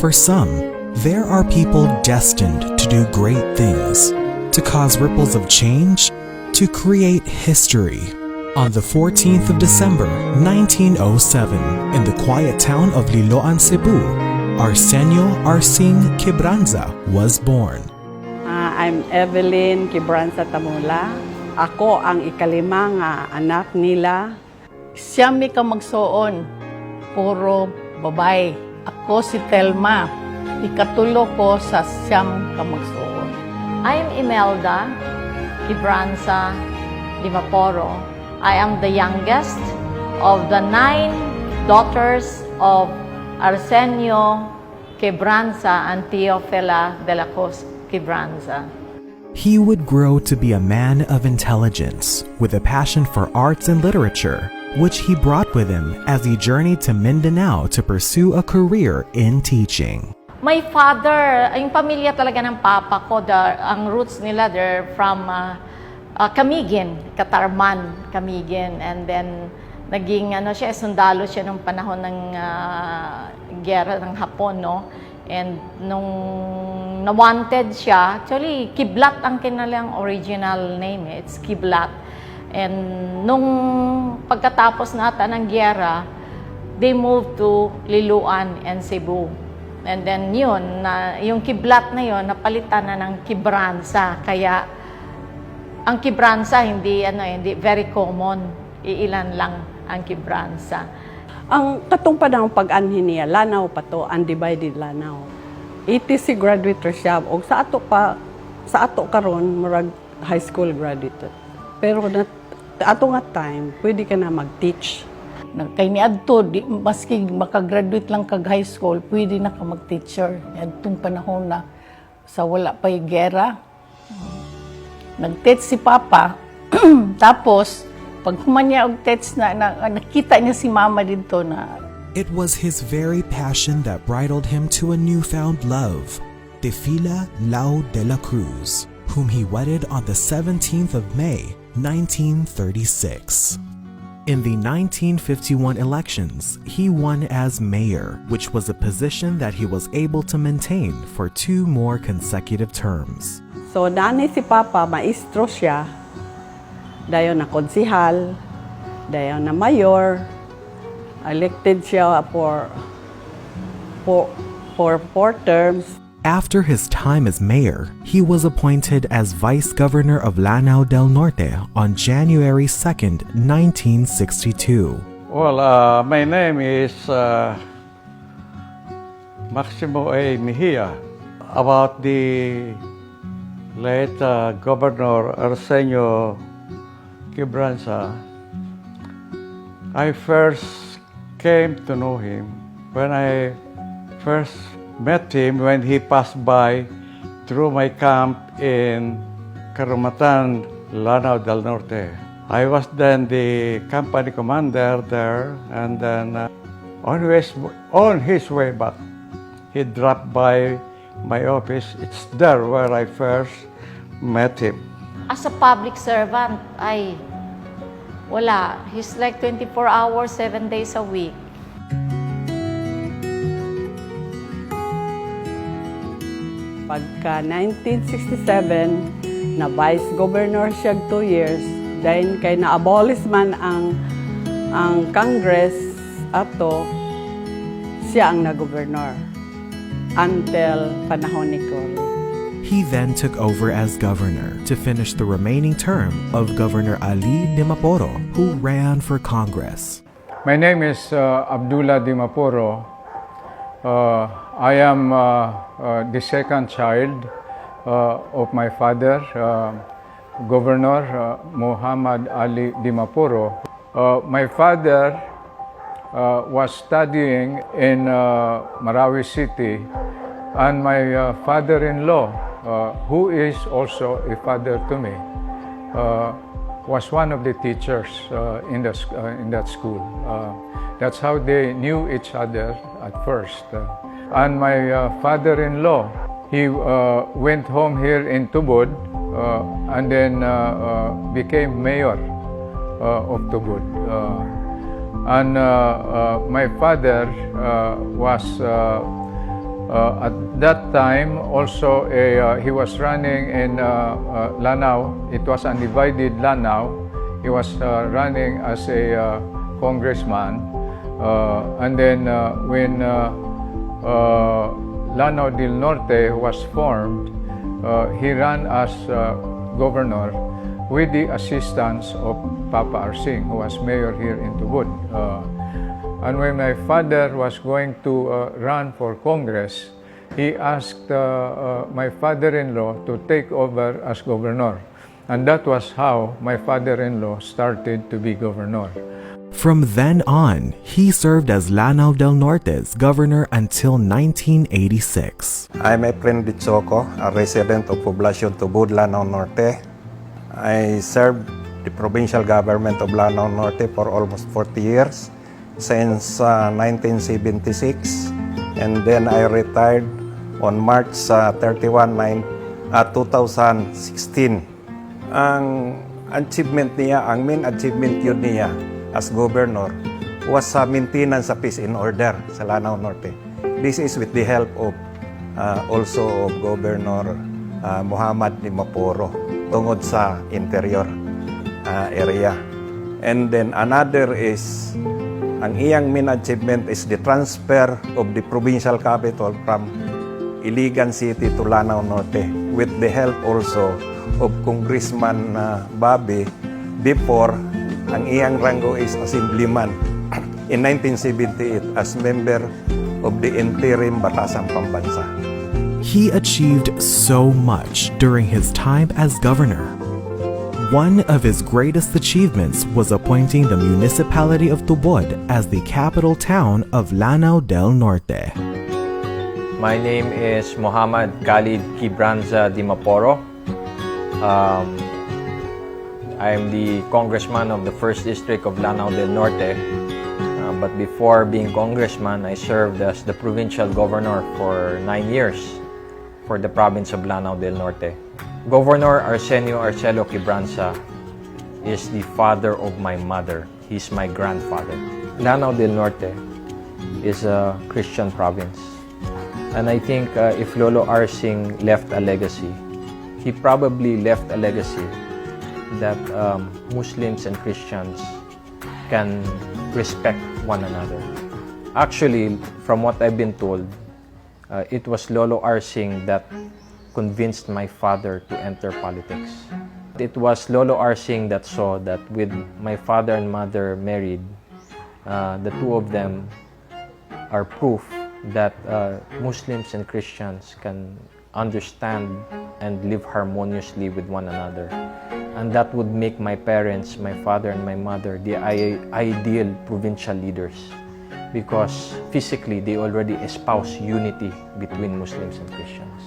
For some, there are people destined to do great things, to cause ripples of change, to create history. On the 14th of December, 1907, in the quiet town of Liloan, Cebu, Arsing Quibranza was born. I'm Evelyn Quibranza Tamula. Ako ang ikalimang anak nila. Siyam ka magsoon, puro babae. Ako si Telma, ikatulo ko sa siyam ka magsoon. I'm Imelda Quibranza Dimaporo. I am the youngest of the 9 daughters of Arsenio Quibranza and Teofila de la Cruz Quibranza. He would grow to be a man of intelligence, with a passion for arts and literature, which he brought with him as he journeyed to Mindanao to pursue a career in teaching. My father, yung pamilya talaga ng papa ko, ang roots nila, they're from Camiguin, Catarman, Camiguin. And then, naging sundalo siya nung panahon ng giyera ng Hapon, no? And nung na-wanted siya, actually, Kiblat ang kanilang original name. It's Kiblat. And nung pagkatapos nata ng giyera, they moved to Liloan and Cebu. And then yun, yung Kiblat na yun, napalitan na ng Quibranza. Kaya ang Quibranza hindi very common. Iilan lang ang Quibranza. Ang katong panahon pag-anhin niya, Lanao pa to, undivided Lanao. ETC graduate siya, o sa ato karon murag high school graduate. Pero ato nga time, pwede ka na mag-teach. Kay niadto, maski makagraduate lang kag high school, pwede na ka mag-teacher. Niadtong panahon na sa wala pa yung gera. Nag-teach si Papa, tapos pag humanya og text nakita niya si Mama dito na. It was his very passion that bridled him to a newfound love, Defila Lanao de la Cruz, whom he wedded on the 17th of May, 1936. In the 1951 elections, he won as mayor, which was a position that he was able to maintain for 2 more consecutive terms. So, dani si Papa, maestro siya, dayon na konsihal, dayon na mayor, elected siya for 4 terms. After his time as mayor, he was appointed as vice governor of Lanao del Norte on January 2nd, 1962. Well, my name is Maximo A. Mejia. About the late Governor Arsenio Quibranza, I first came to know him when I first met him when he passed by through my camp in Carumatan, Lanao del Norte. I was then the company commander there, and then on his way back, he dropped by my office. It's there where I first met him. As a public servant, wala. He's like 24 hours, 7 days a week. Pagka 1967, na vice governor siya 2 years, dahil kay na-abolish man ang Congress ato, siya ang na-governor until panahon ni Cole. He then took over as governor to finish the remaining term of Governor Ali Dimaporo, who ran for Congress. My name is Abdullah Dimaporo. I am the second child of my father, Governor Muhammad Ali Dimaporo. My father was studying in Marawi City, and my father-in-law, who is also a father to me, was one of the teachers in that school. That's how they knew each other at first. And my father-in-law, he went home here in Tubod and then became mayor of Tubod. And my father was At that time, also he was running in Lanao. It was undivided Lanao. He was running as a congressman. And then when Lanao del Norte was formed, he ran as governor with the assistance of Papa Arsing, who was mayor here in Tubod. And when my father was going to run for Congress, he asked my father-in-law to take over as governor. And that was how my father-in-law started to be governor. From then on, he served as Lanao del Norte's governor until 1986. I'm Efren Dichoco, a resident of Poblacion Tubod, Lanao Norte. I served the provincial government of Lanao Norte for almost 40 years. Since 1976, and then I retired on March 31, 2016. Ang achievement niya, ang main achievement yun niya as governor was sa maintenance sa peace and order sa Lanao Norte. This is with the help of also of Governor Muhammad Dimaporo tungod sa interior area. And then another is ang iyang main achievement is the transfer of the provincial capital from Iligan City to Lanao Norte with the help also of Congressman Bobby before ang iyang rango is assemblyman in 1978 as member of the interim Batasang Pambansa. He achieved so much during his time as governor. One of his greatest achievements was appointing the municipality of Tubod as the capital town of Lanao del Norte. My name is Muhammad Khalid Quibranza Dimaporo. I am the congressman of the 1st District of Lanao del Norte. But before being congressman, I served as the provincial governor for 9 years for the province of Lanao del Norte. Governor Arsenio Arcelo Quibranza is the father of my mother. He's my grandfather. Lanao del Norte is a Christian province. And I think if Lolo Arsing left a legacy, he probably left a legacy that Muslims and Christians can respect one another. Actually, from what I've been told, it was Lolo Arsing that convinced my father to enter politics. It was Lolo Arsing that saw that with my father and mother married, the two of them are proof that Muslims and Christians can understand and live harmoniously with one another. And that would make my parents, my father and my mother, the ideal provincial leaders because physically they already espouse unity between Muslims and Christians.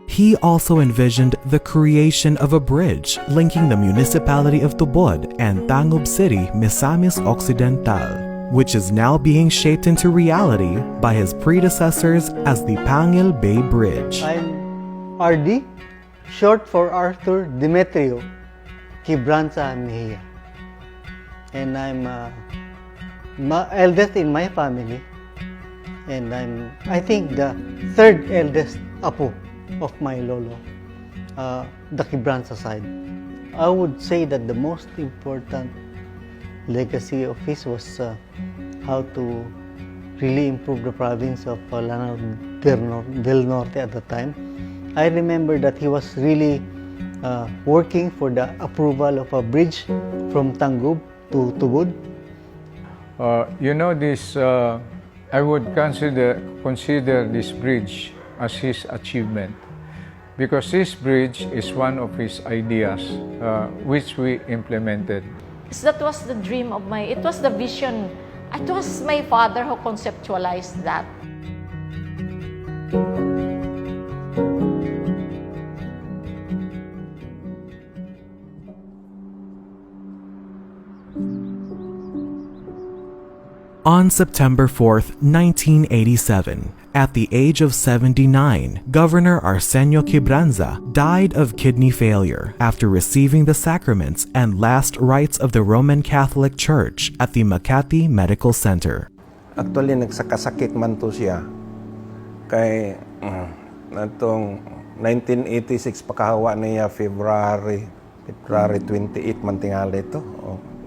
He also envisioned the creation of a bridge linking the municipality of Tubod and Tangub City, Misamis Occidental, which is now being shaped into reality by his predecessors as the Pangil Bay Bridge. I'm RD, short for Arthur Demetrio Quibranza Mejia. And I'm eldest in my family. And I think, the third eldest apo of my lolo, the Quibranza side. I would say that the most important legacy of his was how to really improve the province of Lanao del Norte at the time. I remember that he was really working for the approval of a bridge from Tangub to Tubod. You know, this I would consider this bridge as his achievement because this bridge is one of his ideas which we implemented. That was the dream of it was the vision. It was my father who conceptualized that. On September 4th, 1987, at the age of 79, Governor Arsenio Quibranza died of kidney failure after receiving the sacraments and last rites of the Roman Catholic Church at the Makati Medical Center. Actually, nagsakasakit man to siya. Kay natong 1986 pakahawa niya February 28 man tingali to.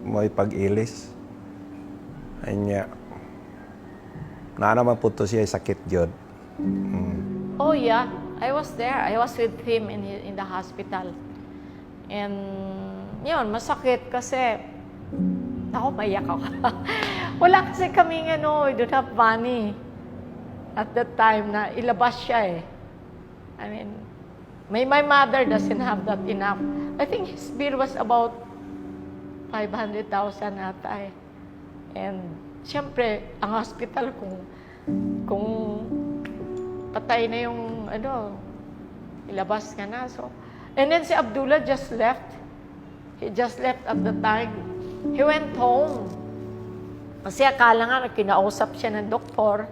May pag-ilis. Anya. Na naman po to siya sakit gyud. Oh yeah, I was there. I was with him in the hospital. And yun, masakit kasi ako maiyak ako. Wala kasi kaming we don't have money at that time na ilabas siya eh. I mean, my mother doesn't have that enough. I think his bill was about 500,000 ata eh. And siyempre, ang hospital kung patay na yung ilabas ka na. So, and then si Abdullah just left. He just left at the time. He went home. Kasi akala nga kinausap siya ng doktor.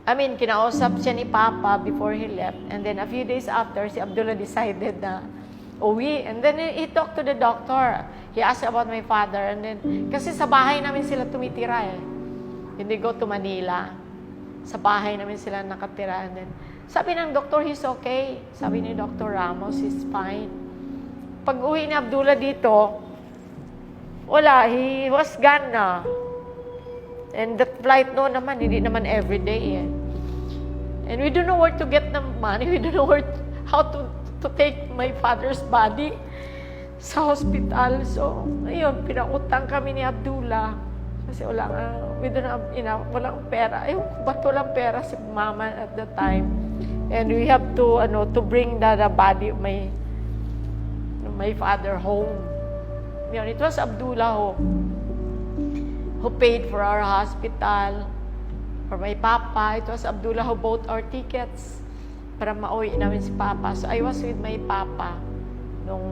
I mean, kinausap siya ni Papa before he left. And then a few days after, si Abdullah decided na uwi. And then he talked to the doctor. He asked about my father. And then, kasi sa bahay namin sila tumitira eh. Hindi go to Manila. Sa bahay namin sila nakatira. And then, sabi ng doktor, he's okay. Sabi ni Dr. Ramos, he's fine. Pag uwi ni Abdullah dito, wala, he was gone na. And that flight no naman, hindi naman everyday eh. And we don't know where to get the money. We don't know how to take my father's body sa hospital. So, ayun, pinautang kami ni Abdullah. Kasi we don't have enough, walang pera. Ayun, ba't walang pera si mama at the time? And we have to bring the body of my father home. Yun, it was Abdullah who paid for our hospital, for my papa. It was Abdullah who bought our tickets para mauwi namin si Papa. So I was with my Papa nung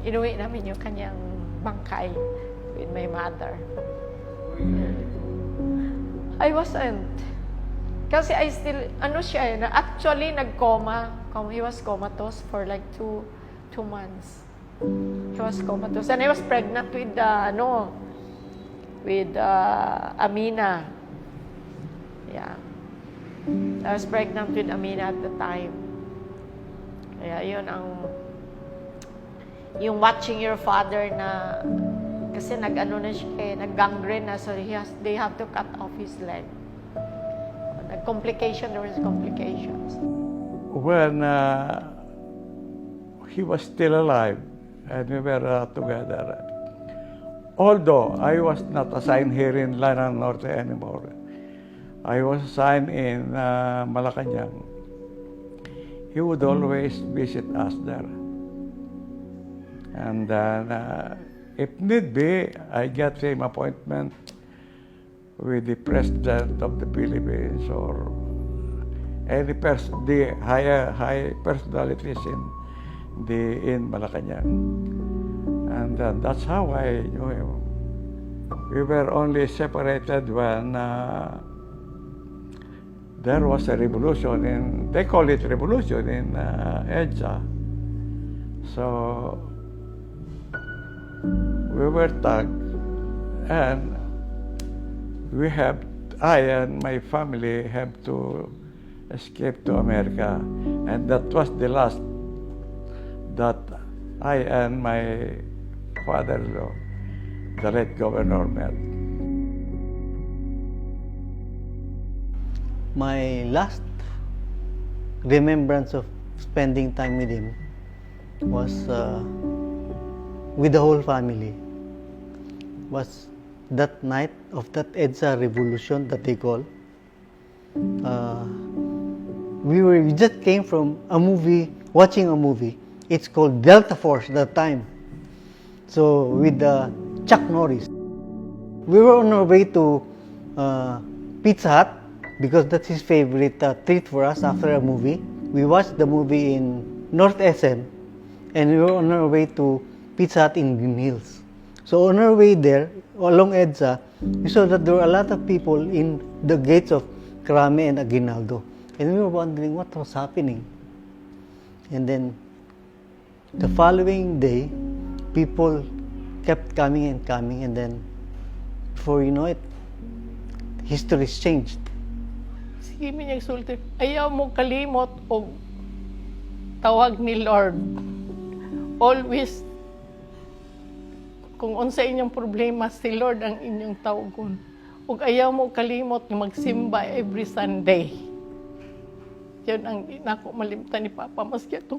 inuwi namin yung kanyang bangkay with my mother. I wasn't. Kasi I still, siya actually nag-coma. He was comatose for like two months. He was comatose. And I was pregnant with Amina. Yeah. I was pregnant with Amina at the time. Kaya yun yung watching your father na kasi nag-gangrene na, so they have to cut off his leg. There was complications. When he was still alive and we were together, although I was not assigned here in Lanao del Norte anymore, I was assigned in Malacanang. He would always visit us there. And then, if need be, I get him appointment with the President of the Philippines or any the high personalities in Malacanang. And that's how I knew him. We were only separated when there was a revolution they call it revolution in EDSA. So we were tagged, and I and my family have to escape to America, and that was the last that I and my father-in-law, the late governor, met. My last remembrance of spending time with him was with the whole family. Was that night of that EDSA revolution that they call. We just came from watching a movie. It's called Delta Force that time. So with Chuck Norris, we were on our way to Pizza Hut because that's his favorite treat for us after a movie. We watched the movie in North SM, and we were on our way to Pizza Hut in Green Hills. So on our way there, along EDSA, we saw that there were a lot of people in the gates of Crame and Aguinaldo. And we were wondering what was happening. And then the following day, people kept coming and coming, and then before you know it, history's changed. sige minyang sulti, ayaw mo kalimot o tawag ni Lord. Always, kung unsa inyong problema, si Lord ang inyong tawagon. Ug ayaw mo kalimot nga magsimba every Sunday. Yan ang nako malimtan ni Papa. Maski ito,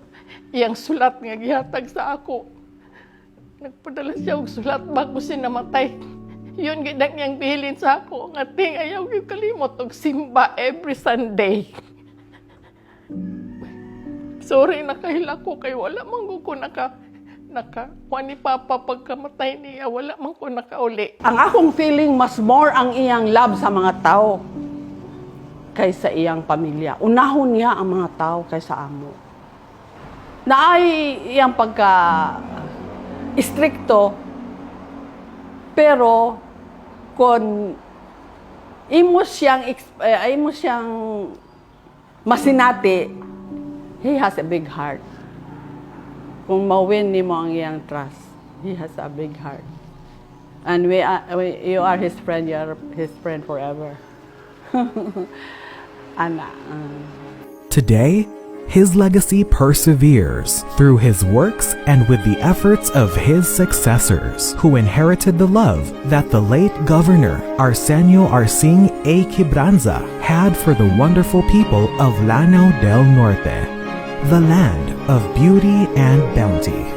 iyang sulat nga gihatag sa ako. Nagpadala siya og sulat bago siya namatay. Yun gidak niyang bilin sa ako. Nga ting ayaw yung kalimot og simba every Sunday. Sorry, nakahila ko kay wala man ko kuha ni Papa pagkamatay niya, wala man ko nakauli. Ang akong feeling, mas more ang iyang love sa mga tao kaysa iyang pamilya. Unahon niya ang mga tao kaysa amo. Naay iyang pagka-istrikto, pero kung imo siyang masinati, he has a big heart. Kung mawin ni mo ang iyang trust, he has a big heart. And you are his friend, you are his friend forever. Ana. Today, his legacy perseveres through his works and with the efforts of his successors, who inherited the love that the late Governor Arsing A. Quibranza had for the wonderful people of Lanao del Norte, the land of beauty and bounty.